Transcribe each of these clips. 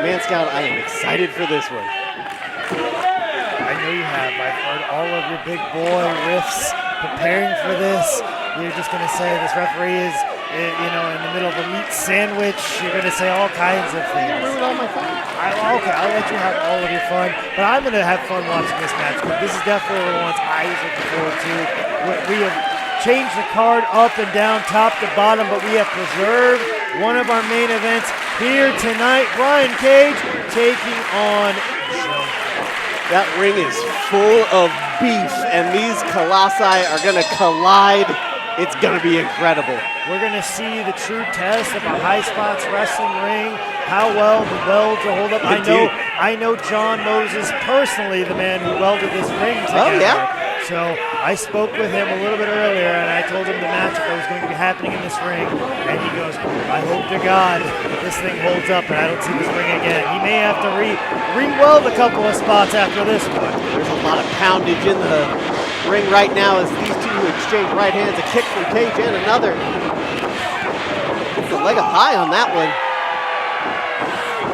Man Scout, I am excited for this one. I know you have. I've heard all of your big boy riffs preparing for this. You're just going to say this referee is, you know, in the middle of a meat sandwich. You're going to say all kinds of things. Ruin all my fun. Okay, I'll let you have all of your fun, but I'm going to have fun watching this match because this is definitely one of the ones I was looking forward to. We have changed the card up and down, top to bottom, but we have preserved one of our main events here tonight. Brian Cage taking on Jonah. That ring is full of beef, and these colossi are going to collide. It's going to be incredible. We're going to see the true test of a high spots wrestling ring, how well the welds will hold up. I know John Moses personally, the man who welded this ring together. Oh, yeah? So I spoke with him a little bit earlier, and I told him the matchup that was going to be happening in this ring, and he goes, I hope to God this thing holds up and I don't see this ring again. He may have to re-weld a couple of spots after this one. There's a lot of poundage in the ring right now as these two exchange right hands. A kick from Cage and another. Gets the leg up high on that one.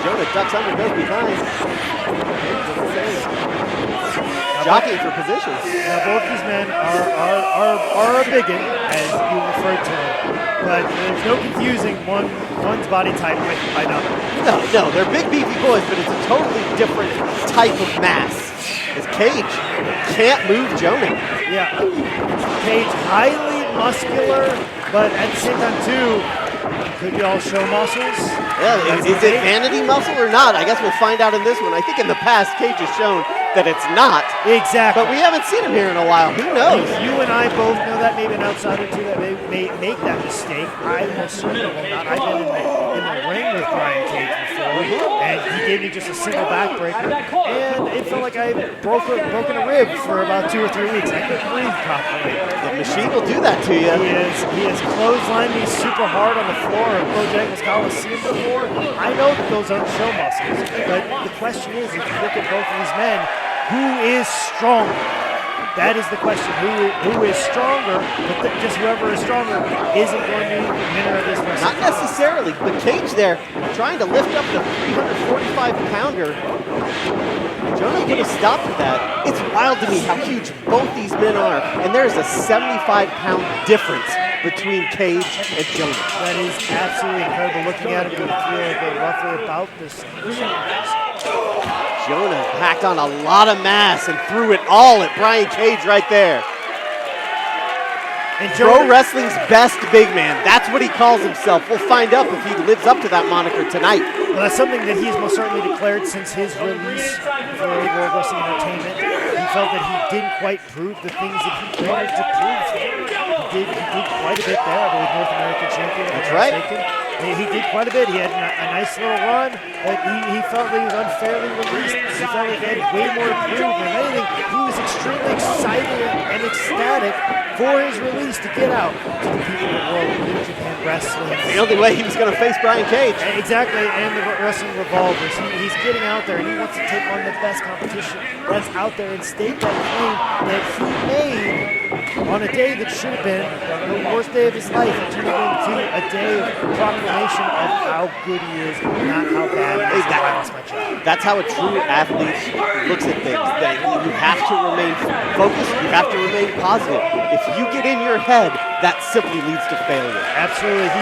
Jonah ducks under, goes behind. Jockeying for positions. Now both these men are a bigot, as you referred to them, but there's no confusing one's body type with another. No, they're big beefy boys, but it's a totally different type of mass. As Cage can't move Jonah. Yeah, Cage highly muscular, but at the same time too, could you all show muscles? Yeah, is it vanity muscle or not? I guess we'll find out in this one. I think in the past, Cage has shown that it's not. Exactly. But we haven't seen him here in a while. Who knows? You and I both know that. Maybe an outsider too that may make that mistake. I most certainly will not. I've been in the ring with Brian Cage before, and he gave me just a single backbreaker, and it felt like I had broken a rib for about 2 or 3 weeks. I couldn't breathe properly. The machine will do that to you. He has clotheslined me super hard on the floor of Bojangles Coliseum before. I know that those aren't show muscles, but the question is, if you look at both of these men, who is stronger? That is the question. Who is stronger? But just whoever is stronger isn't going to be the winner of this wrestling. Not necessarily, but Cage there trying to lift up the 345-pounder. Jonah's going to stop at that. It's wild to me how huge both these men are, and there is a 75-pound difference between Cage and Jonah. That is absolutely incredible. Looking at it, you feel like they're roughly about the same. Jonah packed on a lot of mass and threw it all at Brian Cage right there. And Pro Wrestling's best big man. That's what he calls himself. We'll find out if he lives up to that moniker tonight. Well, that's something that he's most certainly declared since his release for World Wrestling Entertainment. He felt that he didn't quite prove the things that he wanted to prove. He did quite a bit there. I believe North American champion. That's right. He did quite a bit. He had a nice little run, but he felt that he was unfairly released. He felt like he had way more to prove. And if anything, he was extremely excited and ecstatic for his release to get out to the people of the world of New Japan Wrestling. The only way he was going to face Brian Cage. Exactly, and the wrestling revolvers. He's getting out there and he wants to take on the best competition that's out there and stake that claim that he made on a day that should have been the worst day of his life and turned it into a day of proclamation of how good he is, not how bad he is. That's how a true athlete looks at things. That you have to remain focused, you have to remain positive. If you get in your head, that simply leads to failure. Absolutely. We're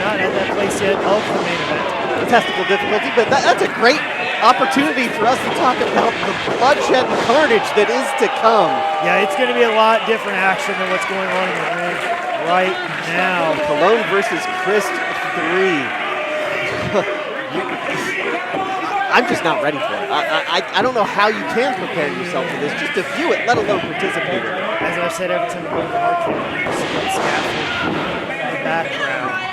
not at that place yet of the main event. Testicle difficulty, but that's a great opportunity for us to talk about the bloodshed and carnage that is to come. Yeah, it's going to be a lot different action than what's going on in the ring right now. Cologne versus Christ 3. I'm just not ready for it. I don't know how you can prepare yourself for this, just to view it, let alone participate in it. As I've said every time we go to the arcade, you see that scaffold in the background.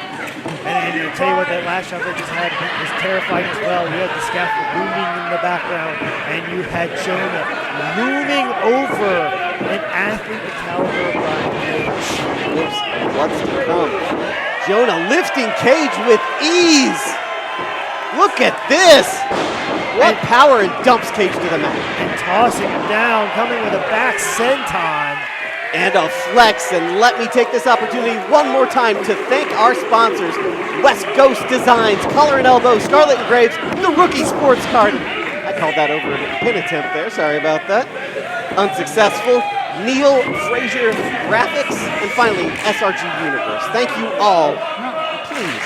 And to tell you what, that last shot they just had was terrifying as well. You had the scaffold looming in the background, and you had Jonah looming over an athlete the caliber of Brian Cage. What's to come? Jonah lifting Cage with ease. Look at this. What power, and dumps Cage to the mat. And tossing him down, coming with a back senton. And a flex, and let me take this opportunity one more time to thank our sponsors, West Coast Designs, Collar and Elbow, Scarlet and Graves, the Rookie Sports Card. I called that over a pin attempt there, sorry about that. Unsuccessful. Neil Frazier Graphics, and finally, SRG Universe. Thank you all. Please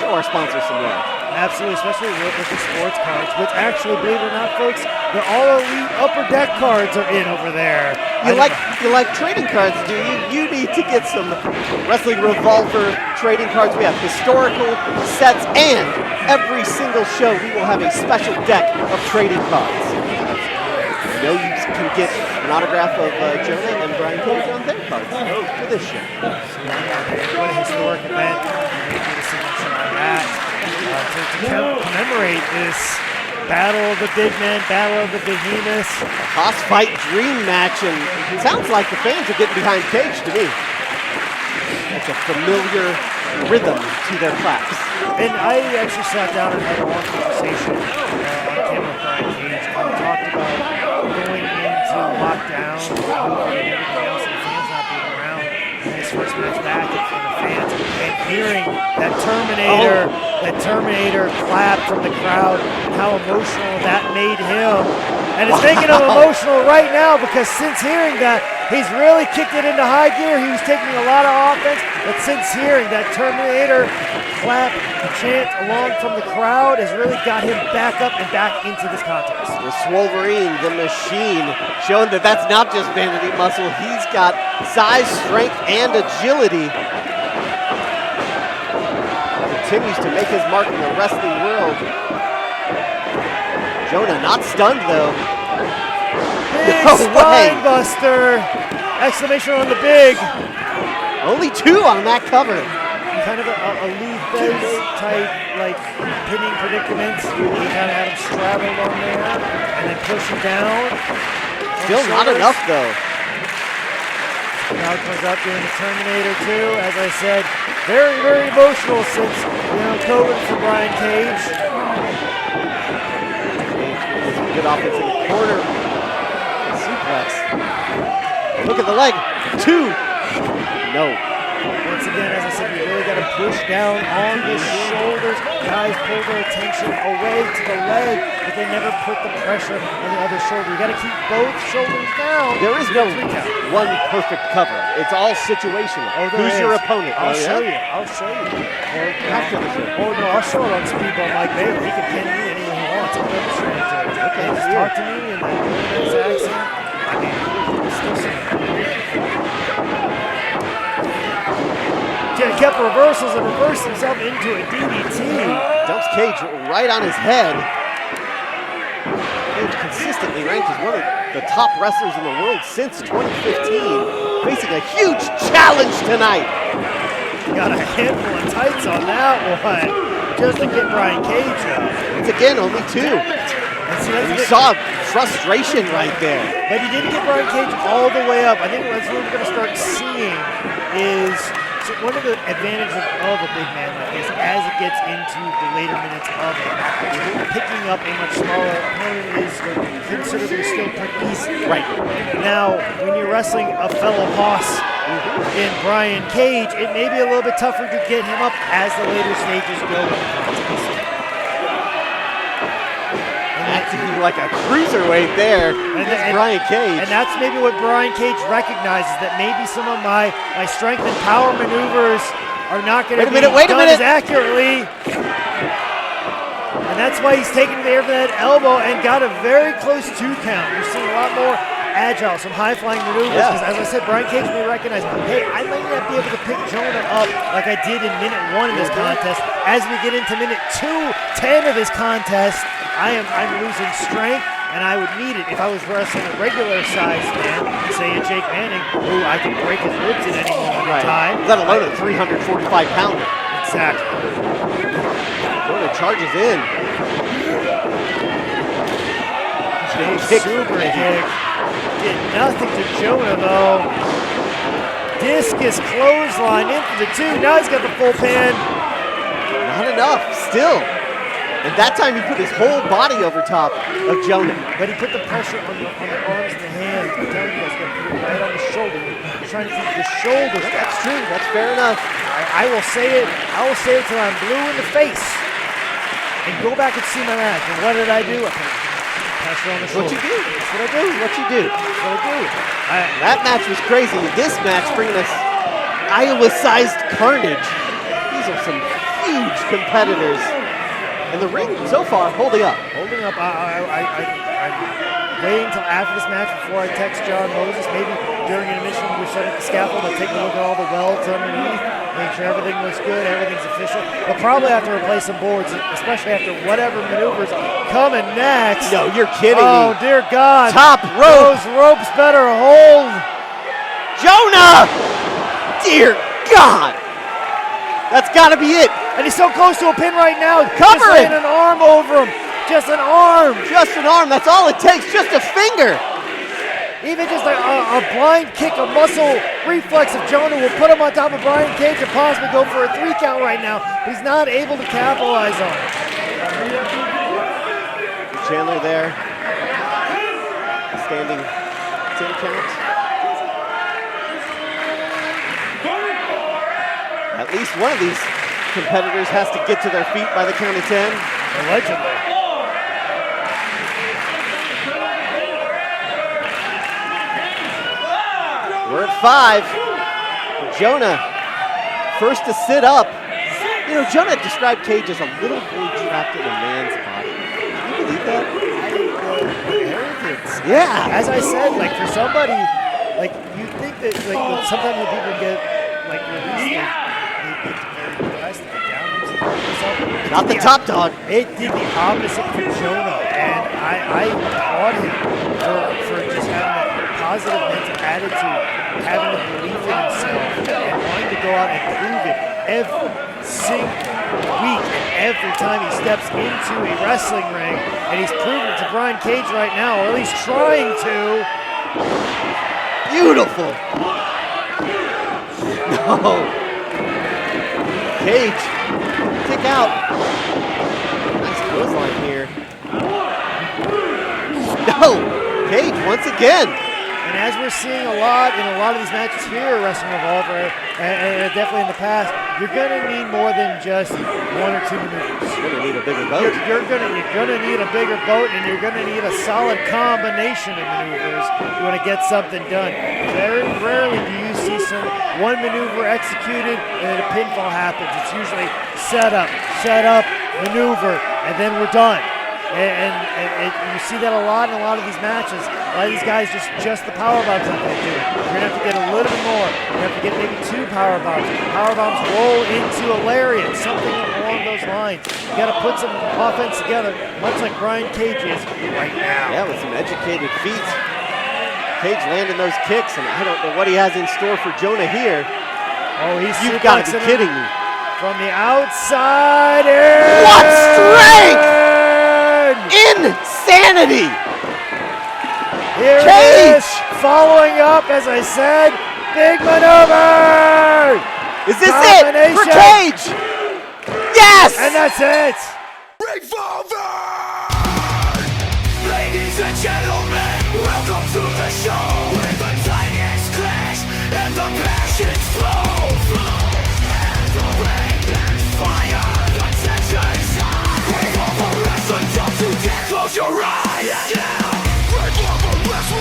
show our sponsors some love. Absolutely, especially with the sports cards, which actually, believe it or not, folks, the All Elite Upper Deck cards are in over there. You like trading cards, do you? You need to get some Wrestling Revolver trading cards. We have historical sets, and every single show we will have a special deck of trading cards. You know you can get an autograph of Jonah and Brian Cage on their cards for this show. What a historic event. Maybe a signature on that. To commemorate this Battle of the Big Men, Battle of the Behemoths. Boss fight dream match, and it sounds like the fans are getting behind Cage to me. It's a familiar rhythm to their claps. And I actually sat down and had a long conversation on camera with Brian Cage, and we talked about going into lockdown, COVID, and everything else, and the fans not being around in his first match back in front of fans, and hearing that Terminator clap from the crowd, and how emotional that made him. And it's making him emotional right now, because since hearing that, he's really kicked it into high gear. He was taking a lot of offense, but since hearing that Terminator clap chant along from the crowd has really got him back up and back into this contest. The Swolverine, the machine, showing that that's not just vanity muscle. He's got size, strength, and agility. Continues to make his mark in the wrestling world. Jonah not stunned though. Big spine buster! Exclamation on the big. Only 2 on that cover. Kind of a loose type, like pinning predicament. He kind of had him straddled on there, and then push him down. Still not enough though. Now comes up doing the Terminator too. As I said, very, very emotional since COVID for Brian Cage. Good offense in the corner. Suplex. Look at the leg. 2. No. Once again, as I said, you really got to push down on the shoulders. Guys pull their attention away to the leg, but they never put the pressure on the other shoulder. You got to keep both shoulders down. There is no one perfect cover. It's all situational. Who's your opponent? I'll show you. I'll show you. After the show. Oh no, I'll show it on Speedball Mike Bailey. He can pin me anywhere he wants. I'll demonstrate it to him. Okay, just talk to me in that nice accent. I mean, still saying. He kept reversals and reversed himself into a DDT. Dumps Cage right on his head. Cage consistently ranked as one of the top wrestlers in the world since 2015. Facing a huge challenge tonight. Got a handful of tights on that one. Just to get Brian Cage up. It's again only 2. And you saw frustration right there. But he didn't get Brian Cage all the way up. I think what we're going to start seeing is... So one of the advantages of a big man like this, as it gets into the later minutes of a match, picking up a much smaller opponent is considerably still pretty easy. Right. Now, when you're wrestling a fellow boss in Brian Cage, it may be a little bit tougher to get him up as the later stages go in the contest. Acting like a cruiserweight there. That's Brian Cage. And that's maybe what Brian Cage recognizes, that maybe some of my strength and power maneuvers are not going to be done as accurately. And that's why he's taking the air for that elbow and got a very close 2 count. You're seeing a lot more agile, some high-flying maneuvers. Because as I said, Brian Cage may recognize, hey, I might not be able to pick Jonah up like I did in minute 1 in this contest. As we get into minute 2:10 of this contest, I'm losing strength, and I would need it if I was wrestling a regular-sized man, say a Jake Manning, who I can break his ribs at any moment in time. Let alone a 345-pounder. Exactly. Jonah charges in. Super kick. Did nothing to Jonah, though. Discus clothesline into the 2. Now he's got the full pan. Not enough, still. And that time he put his whole body over top of Jonah. But he put the pressure on the arms and the hands. I'm telling you guys, got to put it right on the shoulder. trying to keep the shoulders down. That's true. That's fair enough. I will say it. I will say it till I'm blue in the face. And go back and see my match. And what did I do? I put pressure on the shoulder. What you do? That's what I do. What you do? That's what I do. That match was crazy. This match bringing us Iowa-sized carnage. These are some huge competitors. And the ring so far holding up. Holding up. I'm waiting until after this match before I text John Moses. Maybe during intermission we're setting up the scaffold and taking a look at all the welds underneath, make sure everything looks good, everything's official. But probably have to replace some boards, especially after whatever maneuvers coming next. No, you're kidding me. Oh, dear God. Top rope. Those ropes better hold. Jonah! Dear God! That's got to be it. And he's so close to a pin right now. Cover Just laying him. an arm over him. Just an arm. Just an arm. That's all it takes. Just a finger. Even just a blind kick, a muscle reflex of Jonah will put him on top of Brian Cage and possibly go for a 3 count right now. But he's not able to capitalize on it. Chandler there. Standing 10 count. At least one of these competitors has to get to their feet by the count of 10. Allegedly. We're at 5. Jonah, first to sit up. You know, Jonah described Cage as a little boy trapped in a man's body. Can you believe that? Arrogance. Yeah. As I said, like for somebody, like you think that like sometimes when people get like released, they get very depressed, they down themselves. Not the top dog. It did the opposite for Jonah, and I applaud him for just having that positive mental attitude, having a belief in himself, and wanting to go out and prove it every single week and every time he steps into a wrestling ring. And he's proven it to Brian Cage right now, or at least trying to. Beautiful. No. Cage, kick out. Nice clothesline here. No. Cage once again. And as we're seeing a lot in a lot of these matches here at Wrestling Revolver, and definitely in the past, you're going to need more than just 1 or 2 maneuvers. You're going to need a bigger boat. You're gonna need a bigger boat, and you're gonna need a solid combination of maneuvers if you want to get something done. Very rarely do you see one maneuver executed and then a pinfall happens. It's usually set up, maneuver, and then we're done. And you see that a lot in a lot of these matches. A lot of these guys just the power bombs that they do. You're gonna have to get a little bit more. You're gonna have to get maybe 2 power bombs. Power bombs roll into a lariat, something along those lines. You gotta put some offense together, much like Brian Cage is right now. Yeah, with some educated feet. Cage landing those kicks, and I don't know what he has in store for Jonah here. Oh, You've got to be kidding me. From the outside in. What strength! Insanity! Here Cage! it is, following up, as I said, big maneuver! Is this it for Cage? Yes! And that's it! Revolver! Ladies and gentlemen, welcome to the show with the tiniest clash and the passions flow. And the rain and fire, the tension's high. Revolver wrestling jump to death, close your eyes. Yeah.